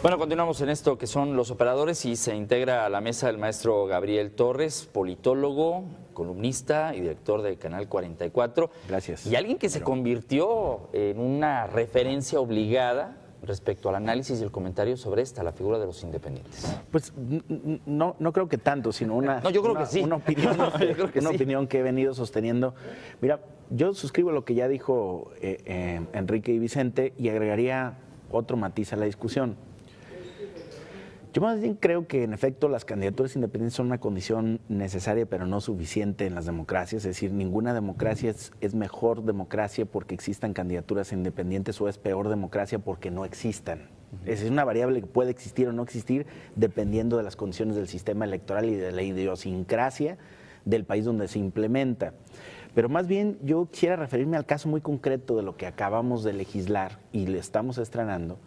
Bueno, continuamos en esto que son los operadores y se integra a la mesa el maestro Gabriel Torres, politólogo, columnista y director de Canal 44. Gracias. Y alguien que se convirtió en una referencia obligada respecto al análisis y el comentario sobre la figura de los independientes. Pues no creo que tanto, sino yo creo que sí. Una opinión, opinión que he venido sosteniendo. Mira, yo suscribo lo que ya dijo Enrique y Vicente y agregaría otro matiz a la discusión. Yo más bien creo que en efecto las candidaturas independientes son una condición necesaria pero no suficiente en las democracias, es decir, ninguna democracia es mejor democracia porque existan candidaturas independientes o es peor democracia porque no existan. Es decir, una variable que puede existir o no existir dependiendo de las condiciones del sistema electoral y de la idiosincrasia del país donde se implementa. Pero más bien yo quisiera referirme al caso muy concreto de lo que acabamos de legislar y le estamos estrenando.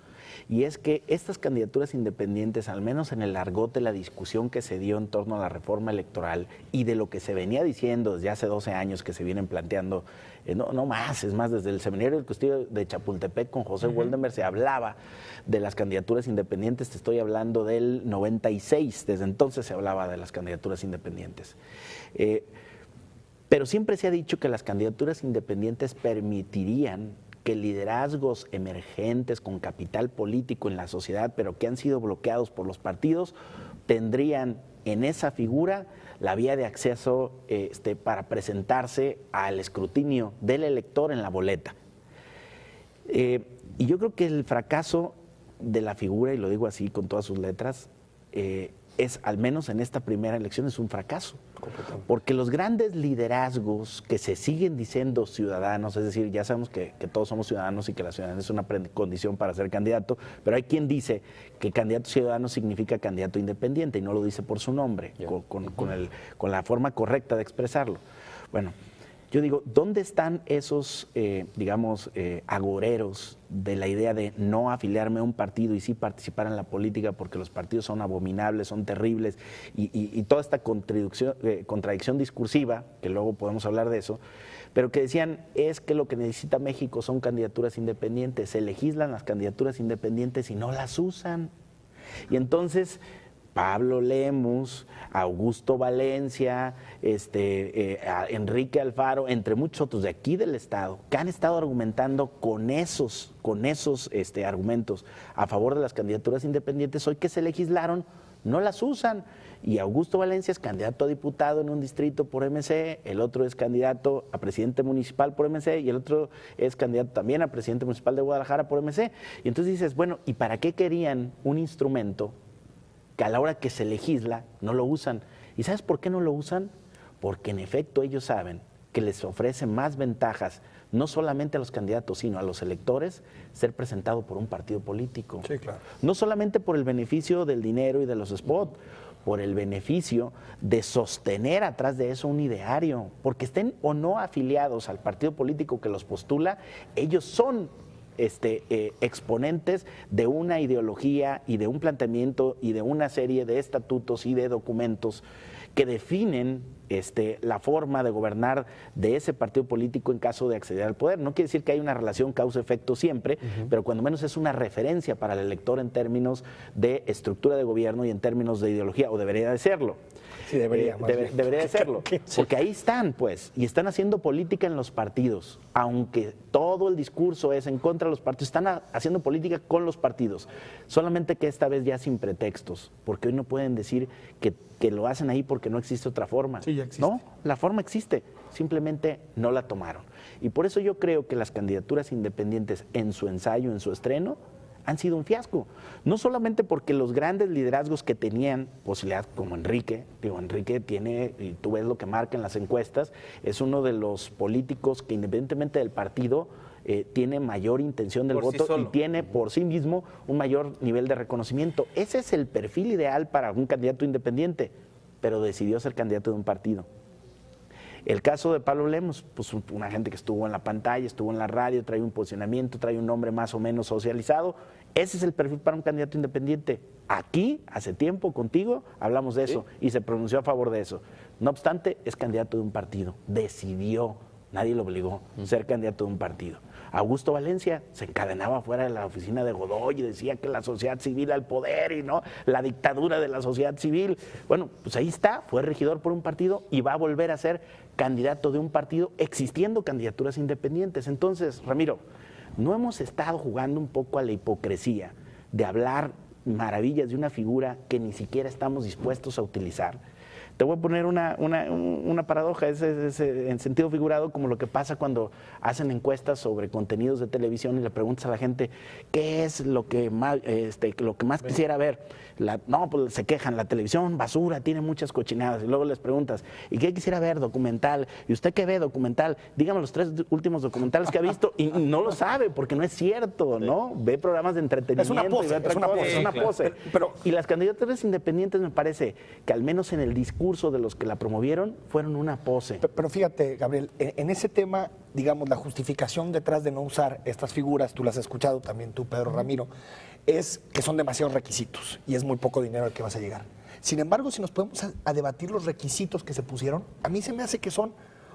Y es que estas candidaturas independientes, al menos en el argot de la discusión que se dio en torno a la reforma electoral y de lo que se venía diciendo desde hace 12 años que se vienen planteando, no más, es más, desde el Seminario del Castillo de Chapultepec con José Woldenberg se hablaba de las candidaturas independientes, te estoy hablando del 96, desde entonces se hablaba de las candidaturas independientes. Pero siempre se ha dicho que las candidaturas independientes permitirían que liderazgos emergentes con capital político en la sociedad, pero que han sido bloqueados por los partidos, tendrían en esa figura la vía de acceso para presentarse al escrutinio del elector en la boleta. Y yo creo que el fracaso de la figura, y lo digo así con todas sus letras, es, al menos en esta primera elección, es un fracaso. Porque los grandes liderazgos que se siguen diciendo ciudadanos, es decir, ya sabemos que todos somos ciudadanos y que la ciudadanía es una condición para ser candidato, pero hay quien dice que candidato ciudadano significa candidato independiente y no lo dice por su nombre, con la forma correcta de expresarlo. Bueno, yo digo, ¿dónde están esos, agoreros de la idea de no afiliarme a un partido y sí participar en la política porque los partidos son abominables, son terribles y toda esta contradicción discursiva, que luego podemos hablar de eso, pero que decían, es que lo que necesita México son candidaturas independientes, se legislan las candidaturas independientes y no las usan. Y entonces Pablo Lemus, Augusto Valencia, Enrique Alfaro, entre muchos otros de aquí del Estado, que han estado argumentando con esos argumentos a favor de las candidaturas independientes, hoy que se legislaron, no las usan. Y Augusto Valencia es candidato a diputado en un distrito por MC, el otro es candidato a presidente municipal por MC y el otro es candidato también a presidente municipal de Guadalajara por MC. Y entonces dices, bueno, ¿y para qué querían un instrumento que a la hora que se legisla no lo usan? ¿Y sabes por qué no lo usan? Porque en efecto ellos saben que les ofrece más ventajas, no solamente a los candidatos, sino a los electores, ser presentado por un partido político. Sí, claro. No solamente por el beneficio del dinero y de los spots, por el beneficio de sostener atrás de eso un ideario, porque estén o no afiliados al partido político que los postula, ellos son exponentes de una ideología y de un planteamiento y de una serie de estatutos y de documentos que definen la forma de gobernar de ese partido político en caso de acceder al poder. No quiere decir que hay una relación causa-efecto siempre, pero cuando menos es una referencia para el elector en términos de estructura de gobierno y en términos de ideología, o debería de serlo. Sí, debería. Debería de serlo, porque ahí están, pues, y están haciendo política en los partidos, aunque todo el discurso es en contra de los partidos, están haciendo política con los partidos, solamente que esta vez ya sin pretextos, porque hoy no pueden decir que lo hacen ahí porque no existe otra forma. Sí, ya existe. No, la forma existe, simplemente no la tomaron. Y por eso yo creo que las candidaturas independientes en su ensayo, en su estreno, han sido un fiasco. No solamente porque los grandes liderazgos que tenían posibilidad, como Enrique tiene, y tú ves lo que marca en las encuestas, es uno de los políticos que independientemente del partido tiene mayor intención del voto y tiene por sí mismo un mayor nivel de reconocimiento. Ese es el perfil ideal para un candidato independiente, pero decidió ser candidato de un partido. El caso de Pablo Lemus, pues una gente que estuvo en la pantalla, estuvo en la radio, trae un posicionamiento, trae un nombre más o menos socializado. Ese es el perfil para un candidato independiente. Aquí, hace tiempo, contigo, hablamos de eso y se pronunció a favor de eso. No obstante, es candidato de un partido. Decidió nadie lo obligó a ser candidato de un partido. Augusto Valencia se encadenaba fuera de la oficina de Godoy y decía que la sociedad civil al poder y no la dictadura de la sociedad civil. Bueno, pues ahí está, fue regidor por un partido y va a volver a ser candidato de un partido existiendo candidaturas independientes. Entonces, Ramiro, ¿no hemos estado jugando un poco a la hipocresía de hablar maravillas de una figura que ni siquiera estamos dispuestos a utilizar? Te voy a poner una paradoja, es en sentido figurado, como lo que pasa cuando hacen encuestas sobre contenidos de televisión y le preguntas a la gente qué es lo que más quisiera ver. No, pues se quejan, la televisión, basura, tiene muchas cochinadas. Y luego les preguntas, ¿y qué quisiera ver? Documental. ¿Y usted qué ve? Documental. Dígame los 3 últimos documentales que ha visto. Y no lo sabe, porque no es cierto, ¿no? Ve programas de entretenimiento. Es una pose. Pero, y las candidaturas independientes me parece que al menos en el discurso de los que la promovieron fueron una pose. Pero fíjate, Gabriel, en ese tema, digamos, la justificación detrás de no usar estas figuras, tú las has escuchado, también tú, Pedro Ramiro, es que son demasiados requisitos y es muy poco dinero al que vas a llegar. Sin embargo, si nos podemos a debatir los requisitos que se pusieron, a mí se me hace que son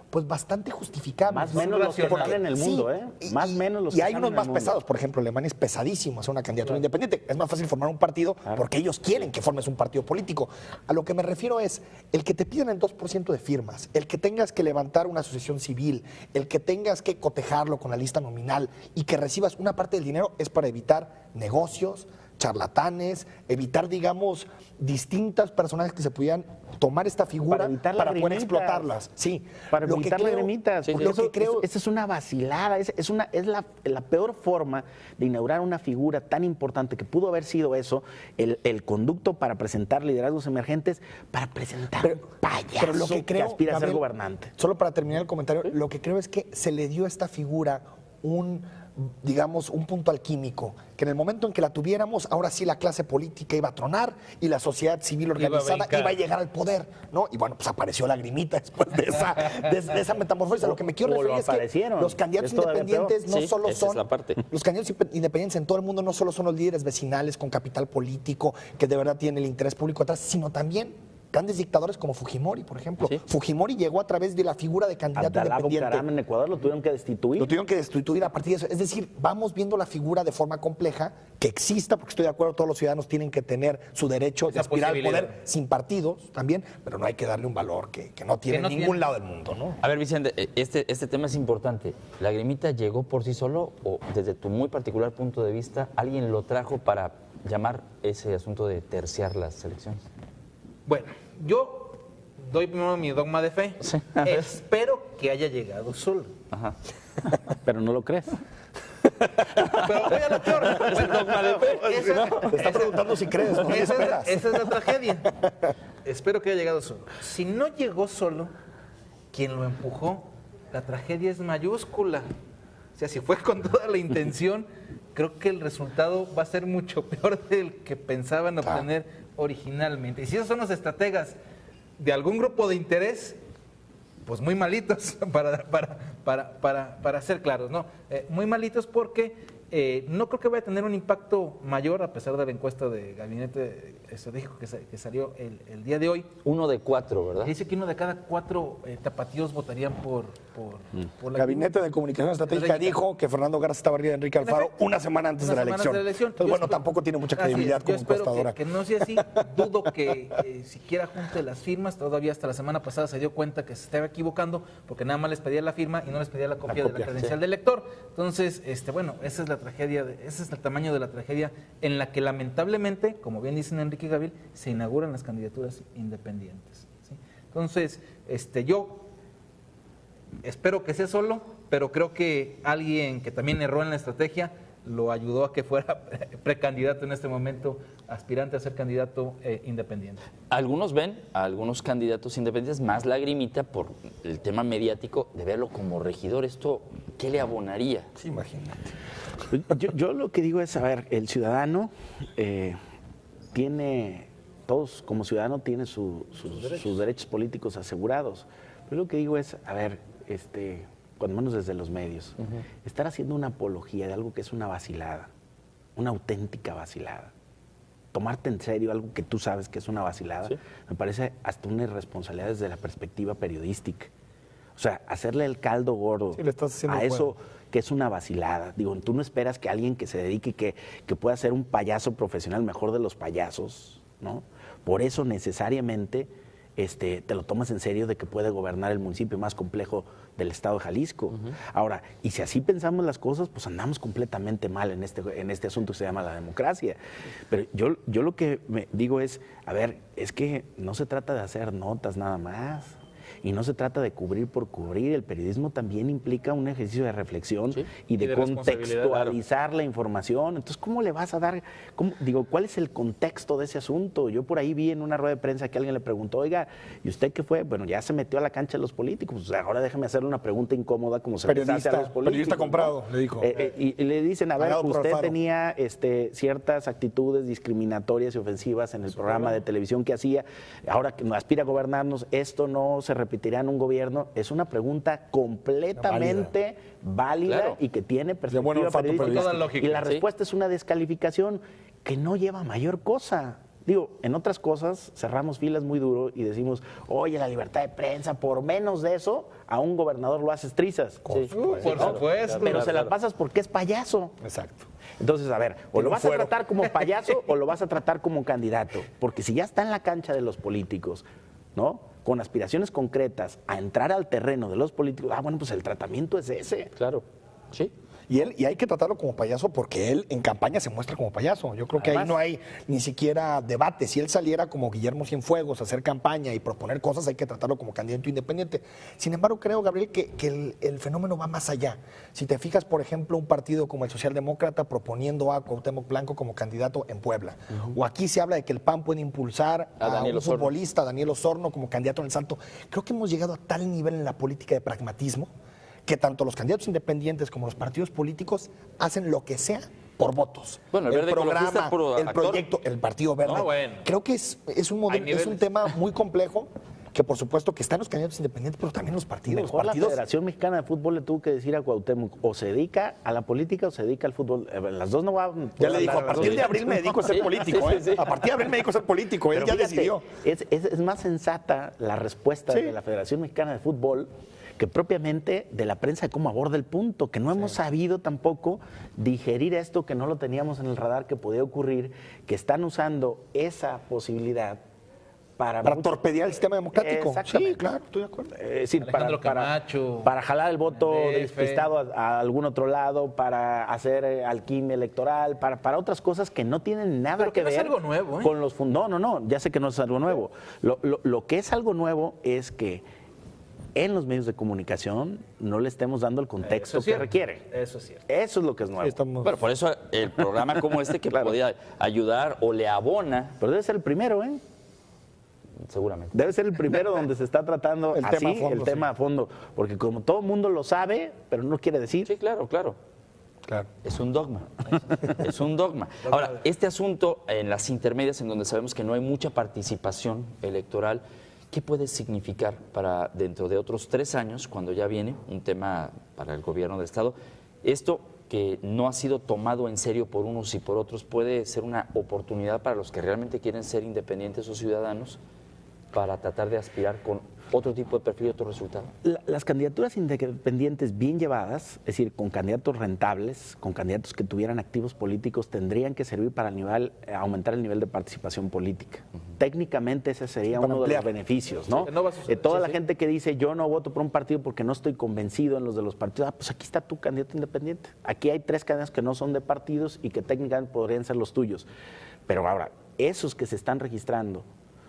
pues bastante justificables. Más o menos los que están en el mundo, Más o menos los que y hay unos más pesados, por ejemplo, Alemania es pesadísimo hacer una candidatura independiente. Es más fácil formar un partido porque ellos quieren que formes un partido político. A lo que me refiero es el que te pidan el 2% de firmas, el que tengas que levantar una asociación civil, el que tengas que cotejarlo con la lista nominal y que recibas una parte del dinero es para evitar negocios, charlatanes, evitar, digamos, distintas personas que se pudieran tomar esta figura para poder explotarlas. Sí, para evitar lagrimitas. Porque eso, esa es una vacilada, es la peor forma de inaugurar una figura tan importante que pudo haber sido eso, el conducto para presentar liderazgos emergentes, para presentar un payaso pero lo que creo, aspira Gabriel, a ser gobernante. Solo para terminar el comentario, lo que creo es que se le dio a esta figura un punto alquímico, que en el momento en que la tuviéramos, ahora sí la clase política iba a tronar y la sociedad civil organizada iba a llegar al poder, ¿no? Y bueno, pues apareció Lagrimita después de esa metamorfosis. A lo que me quiero referir es que los candidatos independientes no solo son los candidatos independientes en todo el mundo no solo son los líderes vecinales con capital político que de verdad tienen el interés público atrás, sino también grandes dictadores como Fujimori, por ejemplo. Sí. Fujimori llegó a través de la figura de candidato independiente. Bucaram en Ecuador lo tuvieron que destituir. Lo tuvieron que destituir a partir de eso. Es decir, vamos viendo la figura de forma compleja, que exista, porque estoy de acuerdo, todos los ciudadanos tienen que tener su derecho de aspirar al poder sin partidos también, pero no hay que darle un valor que no tiene en ningún lado del mundo, ¿no? A ver, Vicente, este tema es importante. ¿Lagrimita llegó por sí solo o desde tu muy particular punto de vista alguien lo trajo para llamar ese asunto de terciar las elecciones? Bueno, yo doy primero mi dogma de fe. Sí. Espero que haya llegado solo. Ajá. Pero no lo crees. Pero voy a lo peor. El dogma de fe. Te está preguntando si crees, ¿no? Esa es la tragedia. Espero que haya llegado solo. Si no llegó solo, quien lo empujó, la tragedia es mayúscula. O sea, si fue con toda la intención, creo que el resultado va a ser mucho peor del que pensaban obtener originalmente. Y si esos son los estrategas de algún grupo de interés, pues muy malitos, para ser claros, ¿no? Muy malitos porque no creo que vaya a tener un impacto mayor a pesar de la encuesta de Gabinete Estratégico que salió el día de hoy. 1 de 4, ¿verdad? Dice que 1 de cada 4 tapatíos votarían por la Gabinete de Comunicación Estratégica dijo que Fernando Garza estaba arriba de Enrique Alfaro una semana antes de la elección. Entonces, bueno, tampoco tiene mucha credibilidad como encuestadora. Que no sea así. Dudo que siquiera junte las firmas. Todavía hasta la semana pasada se dio cuenta que se estaba equivocando porque nada más les pedía la firma y no les pedía la copia de la credencial del lector. Entonces, bueno, esa es la tragedia, ese es el tamaño de la tragedia en la que lamentablemente, como bien dicen Enrique y Gabriel, se inauguran las candidaturas independientes, ¿sí? Entonces, yo espero que sea solo, pero creo que alguien que también erró en la estrategia lo ayudó a que fuera precandidato en este momento, aspirante a ser candidato independiente. Algunos ven a algunos candidatos independientes más lagrimita por el tema mediático de verlo como regidor. ¿Esto qué le abonaría? Sí, imagínate. Yo lo que digo es, a ver, el ciudadano todos como ciudadano tiene sus derechos políticos asegurados. Yo lo que digo es, a ver, cuando menos desde los medios, estar haciendo una apología de algo que es una vacilada, una auténtica vacilada. Tomarte en serio algo que tú sabes que es una vacilada, me parece hasta una irresponsabilidad desde la perspectiva periodística. O sea, hacerle el caldo gordo Sí, le estás haciendo a el eso juego. que es una vacilada. Digo, tú no esperas que alguien que se dedique, que pueda ser un payaso profesional, mejor de los payasos, ¿no? Por eso necesariamente te lo tomas en serio de que puede gobernar el municipio más complejo del estado de Jalisco. Ahora, y si así pensamos las cosas, pues andamos completamente mal en este asunto que se llama la democracia. Pero yo lo que me digo es, a ver, es que no se trata de hacer notas nada más. Y no se trata de cubrir por cubrir, el periodismo también implica un ejercicio de reflexión y de contextualizar la información. Entonces, ¿cómo le vas a dar, cuál es el contexto de ese asunto? Yo por ahí vi en una rueda de prensa que alguien le preguntó, oiga, ¿y usted qué fue? Bueno, ya se metió a la cancha de los políticos, o sea, ahora déjame hacerle una pregunta incómoda como se les hace a los políticos. Periodista comprado, ¿no? le dijo. Y le dicen, a ver, Pagado por usted Alfaro. tenía ciertas actitudes discriminatorias y ofensivas en el programa de televisión que hacía, ahora que aspira a gobernarnos, esto no se repetiría en un gobierno. Es una pregunta completamente válida Claro. y que tiene perspectiva buen olfato periodística. periodístico. Toda lógica, Y la sí. respuesta es una descalificación que no lleva mayor cosa. Digo, en otras cosas cerramos filas muy duro y decimos, oye, la libertad de prensa, por menos de eso, a un gobernador lo haces trizas. Por supuesto. Pero se la pasas porque es payaso. Exacto. Entonces, a ver, o Tiene lo un vas a fuero. tratar como payaso o lo vas a tratar como candidato. Porque si ya está en la cancha de los políticos, ¿no? Con aspiraciones concretas a entrar al terreno de los políticos, bueno, pues el tratamiento es ese. Claro, sí. Y hay que tratarlo como payaso porque él en campaña se muestra como payaso. Yo creo que ahí Además, no hay ni siquiera debate. Si él saliera como Guillermo Cienfuegos a hacer campaña y proponer cosas, hay que tratarlo como candidato independiente. Sin embargo, creo, Gabriel, que el fenómeno va más allá. Si te fijas, por ejemplo, un partido como el Socialdemócrata proponiendo a Cuauhtémoc Blanco como candidato en Puebla. O aquí se habla de que el PAN puede impulsar A a Daniel un Osorno. futbolista, Daniel Osorno, como candidato en el Salto. Creo que hemos llegado a tal nivel en la política de pragmatismo que tanto los candidatos independientes como los partidos políticos hacen lo que sea por votos. Bueno, el Verde Ecologista es puro el actor. proyecto, el Partido Verde. No, bueno. Creo que es un Hay modelo, es un niveles. tema muy complejo que por supuesto que están los candidatos independientes, pero también los partidos. Mejor la partidos Federación Mexicana de Fútbol le tuvo que decir a Cuauhtémoc, o se dedica a la política o se dedica al fútbol. Las dos no van ya le dijo, a partir de abril me dedico a ser Sí, político. sí, sí, sí. A partir de abril me dedico a ser político. Él Pero ya fíjate, decidió. es más sensata la respuesta Sí. de la Federación Mexicana de Fútbol que propiamente de la prensa de cómo aborda el punto, que no hemos sabido tampoco digerir esto, que no lo teníamos en el radar que podía ocurrir, que están usando esa posibilidad para torpedear el sistema democrático. Exactamente. Sí, claro, estoy de acuerdo. Es decir, Alejandro Camacho, para jalar el voto el DF. despistado a algún otro lado, para hacer alquimia electoral, para otras cosas que no tienen nada Pero que que no es ver algo nuevo, ¿eh? con los no, ya sé que no es algo nuevo. Lo que es algo nuevo es que en los medios de comunicación no le estemos dando el contexto Eso es que cierto. requiere. Eso es cierto. Eso es lo que es nuevo. Sí, estamos- Bueno, por eso el programa como este que podía ayudar o le abona, Pero debe ser el primero, ¿eh? seguramente. Debe ser el primero donde se está tratando El así tema a fondo, el tema sí. a fondo. Porque como todo el mundo lo sabe, pero no quiere decir. Sí, claro, claro. Claro. Es un dogma. Es un dogma. Ahora, este asunto en las intermedias, en donde sabemos que no hay mucha participación electoral, ¿qué puede significar para dentro de otros 3 años, cuando ya viene un tema para el gobierno del Estado? Esto que no ha sido tomado en serio por unos y por otros puede ser una oportunidad para los que realmente quieren ser independientes o ciudadanos para tratar de aspirar con otro tipo de perfil y otro resultado. Las candidaturas independientes bien llevadas, es decir, con candidatos rentables, con candidatos que tuvieran activos políticos, tendrían que servir para aumentar el nivel de participación política. Técnicamente ese sería para uno de ampliar. los beneficios, ¿no? que no va a suceder. Toda la gente que dice yo no voto por un partido porque no estoy convencido en los de los partidos, pues aquí está tu candidato independiente. Aquí hay 3 candidatos que no son de partidos y que técnicamente podrían ser los tuyos. Pero ahora, esos que se están registrando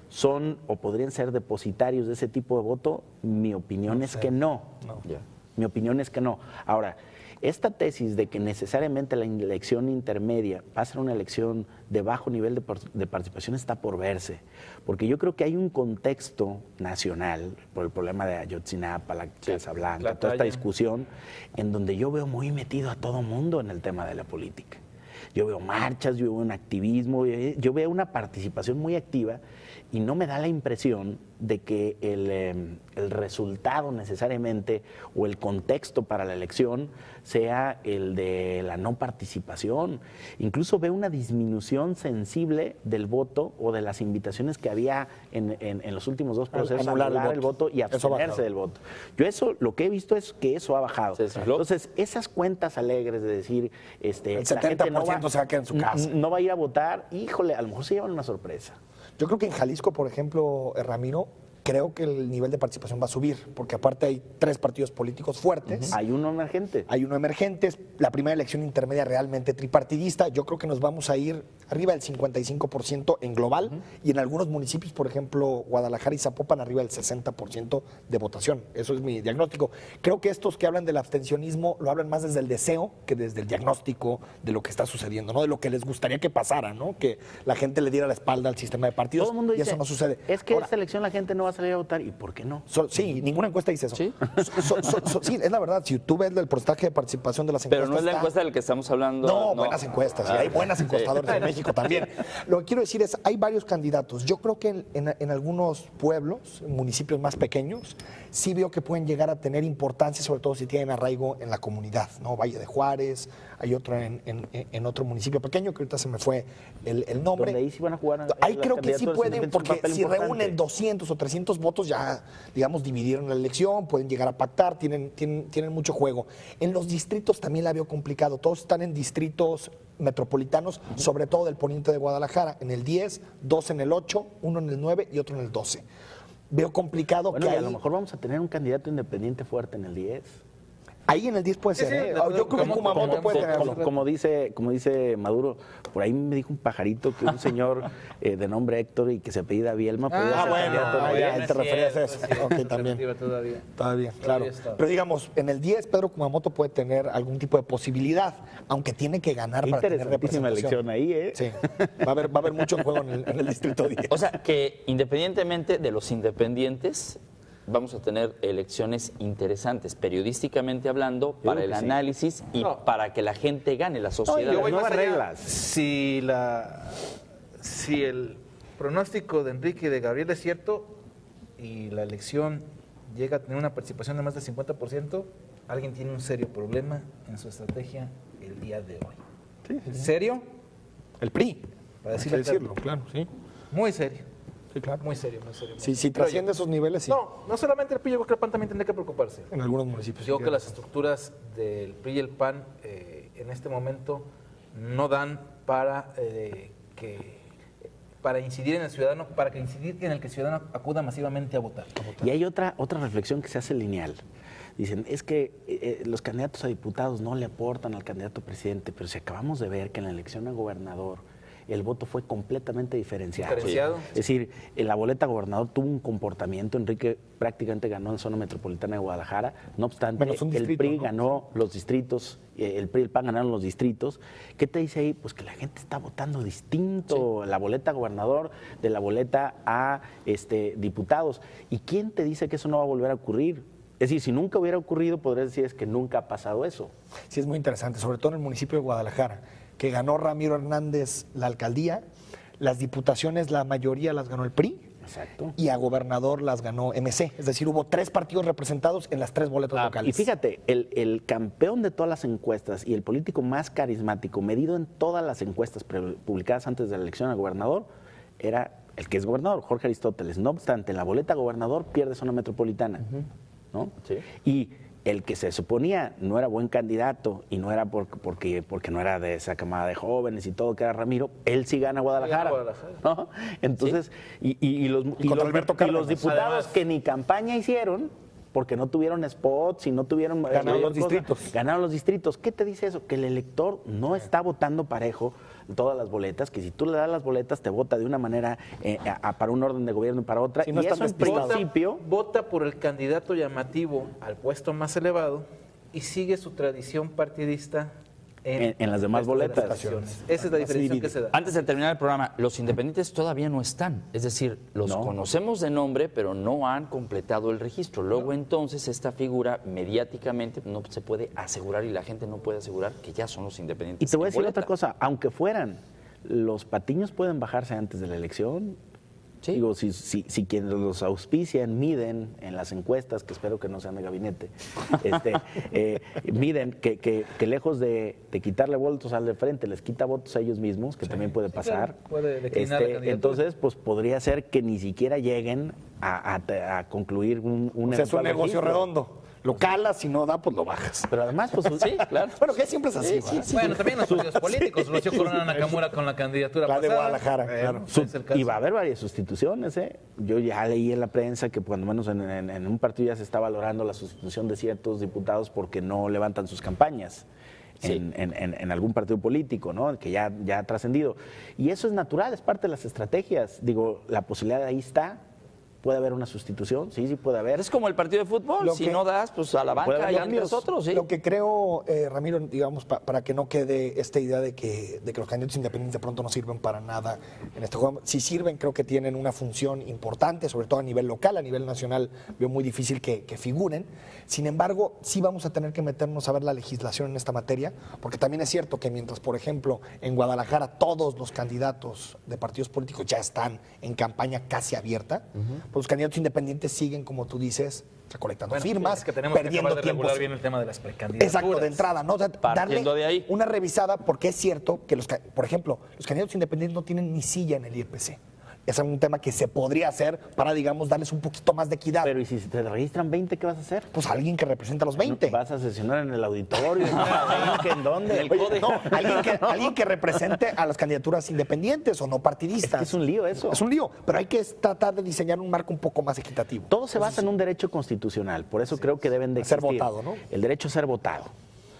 son o podrían ser depositarios de ese tipo de voto, mi opinión es que no. Ya. Mi opinión es que no. Ahora, esta tesis de que necesariamente la elección intermedia va a ser una elección de bajo nivel de participación está por verse, porque yo creo que hay un contexto nacional, por el problema de Ayotzinapa, la Casa Blanca, la toda esta talla. discusión, en donde yo veo muy metido a todo mundo en el tema de la política. Yo veo marchas, yo veo un activismo, yo veo una participación muy activa y no me da la impresión de que el resultado necesariamente o el contexto para la elección sea el de la no participación. Incluso veo una disminución sensible del voto o de las invitaciones que había en los últimos dos procesos, anular el voto y abstenerse del voto. Yo eso, lo que he visto es que eso ha bajado. Entonces, esas cuentas alegres de decir, el 70% se va a quedar en su casa. No va a ir a votar, híjole, a lo mejor se llevan una sorpresa. Yo creo que en Jalisco, por ejemplo, Ramiro, creo que el nivel de participación va a subir, porque aparte hay 3 partidos políticos fuertes. Hay uno emergente. Hay uno emergente, es la primera elección intermedia realmente tripartidista. Yo creo que nos vamos a ir arriba del 55% en global y en algunos municipios, por ejemplo, Guadalajara y Zapopan, arriba del 60% de votación. Eso es mi diagnóstico. Creo que estos que hablan del abstencionismo lo hablan más desde el deseo que desde el diagnóstico de lo que está sucediendo, ¿no? De lo que les gustaría que pasara, ¿no? Que la gente le diera la espalda al sistema de partidos. Todo el mundo dice, y eso no sucede. Es que esta elección la gente no va a salir a votar. ¿Y por qué no? Sí, ninguna encuesta dice eso. ¿Sí? Sí, es la verdad. Si tú ves el porcentaje de participación de las encuestas... Pero no es la encuesta del que estamos hablando. No, buenas encuestas. Y hay buenas encuestadores en México también. Lo que quiero decir es, hay varios candidatos. Yo creo que en algunos pueblos, municipios más pequeños, sí veo que pueden llegar a tener importancia, sobre todo si tienen arraigo en la comunidad, ¿no? Valle de Juárez, hay otro en otro municipio pequeño, que ahorita se me fue el nombre. Donde ahí sí van a jugar. Ahí creo que sí pueden, porque si reúnen 200 o 300 votos, ya, digamos, dividieron la elección, pueden llegar a pactar, tienen mucho juego. En los distritos también la veo complicado. Todos están en distritos metropolitanos, sobre todo del poniente de Guadalajara, en el 10, 2 en el 8, 1 en el 9 y otro en el 12. Veo complicado bueno, que y a ahí, lo mejor vamos a tener un candidato independiente fuerte en el 10. ahí en el 10 puede ser. sí, ¿eh? Yo creo que Kumamoto puede tenerlo. Como dice Maduro, por ahí me dijo un pajarito que un señor de nombre Héctor y que se apellida Bielma podía ser candidato. Ahí te referías a eso. Ok, también. Todavía, claro. Pero digamos, en el 10 Pedro Kumamoto puede tener algún tipo de posibilidad, aunque tiene que ganar para tener Interesantísima representación. elección ahí, ¿eh? Sí, va a haber mucho juego en el distrito 10. O sea, que independientemente de los independientes, vamos a tener elecciones interesantes, periodísticamente hablando, para el análisis y para que la gente gane, la sociedad. Yo voy nuevas más allá. reglas. Si el pronóstico de Enrique y de Gabriel es cierto y la elección llega a tener una participación de más del 50%, alguien tiene un serio problema en su estrategia el día de hoy. ¿Serio? El PRI. Para Hay que decirlo claro, sí. Muy serio. Sí, claro. Muy serio, muy serio. Si trasciende esos niveles, sí. No solamente el PRI, yo creo que el PAN también tendría que preocuparse. En algunos municipios. Yo creo que las estructuras del PRI y el PAN en este momento no dan para incidir en el ciudadano, para que incidir en el que el ciudadano acuda masivamente a votar. Y hay otra reflexión que se hace lineal. Dicen, es que los candidatos a diputados no le aportan al candidato a presidente, pero si acabamos de ver que en la elección a gobernador el voto fue completamente diferenciado. Es decir, en la boleta gobernador tuvo un comportamiento, Enrique prácticamente ganó en zona metropolitana de Guadalajara, no obstante, el PRI ganó los distritos, el PRI y el PAN ganaron los distritos. ¿Qué te dice ahí? Pues que la gente está votando distinto, la boleta a gobernador de la boleta a diputados. ¿Y quién te dice que eso no va a volver a ocurrir? Es decir, si nunca hubiera ocurrido, podrías decir es que nunca ha pasado eso. Sí, es muy interesante, sobre todo en el municipio de Guadalajara, que ganó Ramiro Hernández la alcaldía, las diputaciones, la mayoría las ganó el PRI. Exacto. Y a gobernador las ganó MC. Es decir, hubo 3 partidos representados en las 3 boletas locales. Y fíjate, el campeón de todas las encuestas y el político más carismático, medido en todas las encuestas publicadas antes de la elección a gobernador, era el que es gobernador, Jorge Aristóteles. No obstante, en la boleta a gobernador pierde zona metropolitana. ¿No? Sí. Y el que se suponía no era buen candidato y no era porque no era de esa camada de jóvenes y todo, que era Ramiro, él sí gana Guadalajara. ¿No? Entonces, ¿sí? y los diputados además, que ni campaña hicieron, porque no tuvieron spots y no tuvieron... Ganaron los distritos. Ganaron los distritos. ¿Qué te dice eso? Que el elector no está votando parejo todas las boletas, que si tú le das las boletas te vota de una manera para un orden de gobierno y para otra. Si no y eso en principio... Vota por el candidato llamativo al puesto más elevado y sigue su tradición partidista en las demás boletas. Esa es la diferencia que se da. Antes de terminar el programa, los independientes todavía no están. Es decir, los conocemos de nombre, pero no han completado el registro. Luego, entonces, esta figura mediáticamente no se puede asegurar y la gente no puede asegurar que ya son los independientes. Y te voy a decir otra cosa, aunque fueran, los patiños pueden bajarse antes de la elección. Sí. Digo, si quienes los auspician miden en las encuestas, que espero que no sean de gabinete, miden que lejos de quitarle votos al de frente, les quita votos a ellos mismos, que también puede pasar. Claro, puede declinar la candidatura. Entonces, pues podría ser que ni siquiera lleguen a concluir un O sea, es un negocio registro. redondo. Lo calas, si no da, pues lo bajas. Pero además, pues Sí, claro. Bueno, que siempre es así. ¿verdad? Bueno, también los partidos políticos. Rocío Corona Nakamura con la candidatura La de pasada. Guadalajara, claro. Es el caso. Y va a haber varias sustituciones, ¿eh? Yo ya leí en la prensa que cuando menos en un partido ya se está valorando la sustitución de ciertos diputados porque no levantan sus campañas. Sí. En algún partido político, ¿no? Que ya ha trascendido. Y eso es natural, es parte de las estrategias. Digo, la posibilidad de ahí está. ¿Puede haber una sustitución? Sí, puede haber. Es como el partido de fútbol, Lo si que- no das, pues a la Puede banca haber y cambios. a otros, ¿sí? Lo que creo, Ramiro, digamos, para que no quede esta idea de que los candidatos independientes de pronto no sirven para nada en este juego. Si sirven, creo que tienen una función importante, sobre todo a nivel local, a nivel nacional, veo muy difícil que figuren. Sin embargo, sí vamos a tener que meternos a ver la legislación en esta materia, porque también es cierto que mientras, por ejemplo, en Guadalajara todos los candidatos de partidos políticos ya están en campaña casi abierta, pues los candidatos independientes siguen, como tú dices, recolectando Bueno, firmas, es que tenemos que perdiendo acabar de tiempo. regular bien el tema de las precandidaturas. Exacto, de entrada, ¿no? O sea, Partiendo darle de ahí. una revisada, porque es cierto que, por ejemplo, los candidatos independientes no tienen ni silla en el IEPC. Es un tema que se podría hacer para, digamos, darles un poquito más de equidad. Pero ¿y si te registran 20, qué vas a hacer? Pues alguien que represente a los 20. ¿Vas a sesionar en el auditorio? ¿En dónde? Oye, no, alguien que represente a las candidaturas independientes o no partidistas. Es que es un lío eso. Es un lío, pero hay que tratar de diseñar un marco un poco más equitativo. Todo se basa en un derecho constitucional, por eso creo que deben de A ser existir. votado, ¿no? El derecho a ser votado.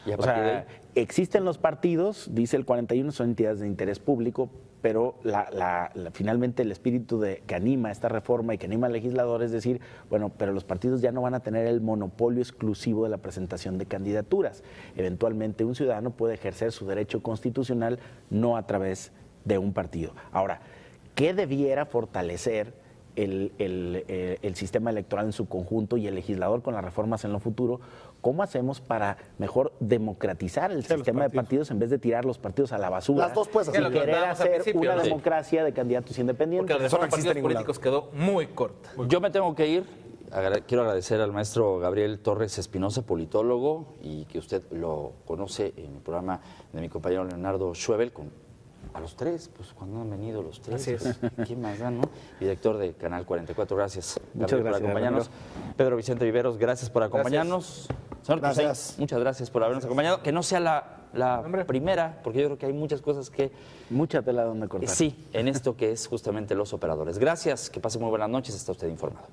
Y a O partir de sea, ahí. existen los partidos, dice el 41, son entidades de interés público, pero finalmente el espíritu que anima esta reforma y que anima al legislador es decir, bueno, pero los partidos ya no van a tener el monopolio exclusivo de la presentación de candidaturas. Eventualmente un ciudadano puede ejercer su derecho constitucional no a través de un partido. Ahora, ¿qué debiera fortalecer el sistema electoral en su conjunto y el legislador con las reformas en lo futuro? ¿Cómo hacemos para mejor democratizar el sistema de partidos en vez de tirar los partidos a la basura? Las dos puedes y hacer. Es lo que querer hablábamos al hacer principio, una ¿no? democracia de candidatos Porque independientes. la Eso no reforma de existe en partidos ningún lado. políticos quedó muy corta. Yo me tengo que ir. Quiero agradecer al maestro Gabriel Torres Espinosa, politólogo, y que usted lo conoce en el programa de mi compañero Leonardo Schwebel, a los tres, pues cuando han venido los tres. Así es. ¿Quién más da, no? Director de Canal 44, gracias. Muchas Gabriel, gracias, por acompañarnos. Pedro Vicente Viveros, gracias por acompañarnos. Señor Toussaint, Gracias. muchas gracias por habernos acompañado. Que no sea la primera, porque yo creo que hay muchas cosas que Mucha tela donde cortar. sí, en esto que es justamente los operadores. Gracias, que pase muy buenas noches, está usted informado.